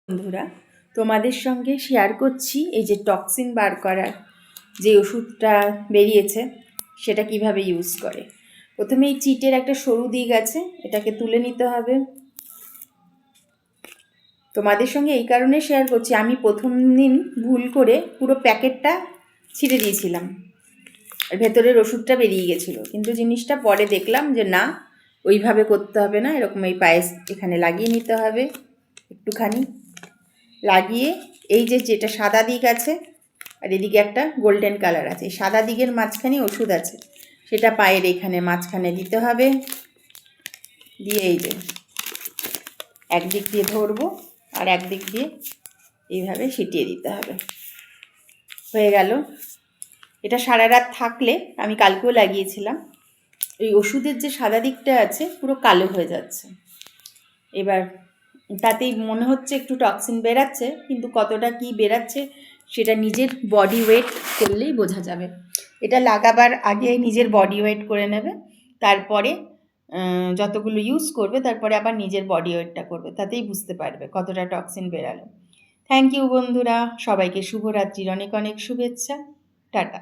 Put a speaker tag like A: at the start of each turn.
A: বন্ধুরা, তোমাদের সঙ্গে শেয়ার করছি এই যে টক্সিন বার করার যে ওষুধটা বেরিয়েছে সেটা কিভাবে ইউজ করে। প্রথমে এই চিটের একটা সরু দিক আছে, এটাকে তুলে নিতে হবে। তোমাদের সঙ্গে এই কারণে শেয়ার করছি, আমি প্রথম দিন ভুল করে পুরো প্যাকেটটা ছিঁড়ে দিয়েছিলাম আর ভেতরের ওষুধটা বেরিয়ে গেছিলো, কিন্তু জিনিসটা পরে দেখলাম যে না, ওইভাবে করতে হবে না। এরকম এই পায়ে এখানে লাগিয়ে নিতে হবে একটুখানি, লাগিয়ে এই যে যেটা সাদা দিক আছে আর এদিকে একটা গোল্ডেন কালার আছে, এই সাদা দিকের মাঝখানে ওষুধ আছে, সেটা পায়ের এখানে মাঝখানে দিতে হবে। দিয়ে এই যে একদিক দিয়ে ধরবো আর একদিক দিয়ে এইভাবে ছিটিয়ে দিতে হবে। হয়ে গেল। এটা সারা রাত থাকলে, আমি কালকেও লাগিয়েছিলাম, এই ওষুধের যে সাদা দিকটা আছে পুরো কালো হয়ে যাচ্ছে। এবার তাতেই মনে হচ্ছে একটু টক্সিন বেরাচ্ছে, কিন্তু কতটা কি বেরাচ্ছে সেটা নিজের বডি ওয়েট করলেই বোঝা যাবে। এটা লাগাবার আগে নিজের বডি ওয়েট করে নেবে, তারপরে যতগুলো ইউজ করবে তারপরে আবার নিজের বডি ওয়েটটা করবে, তাতেই বুঝতে পারবে কতটা টক্সিন বেরালো। থ্যাংক ইউ বন্ধুরা, সবাইকে শুভরাত্রির অনেক অনেক শুভেচ্ছা। টাটা।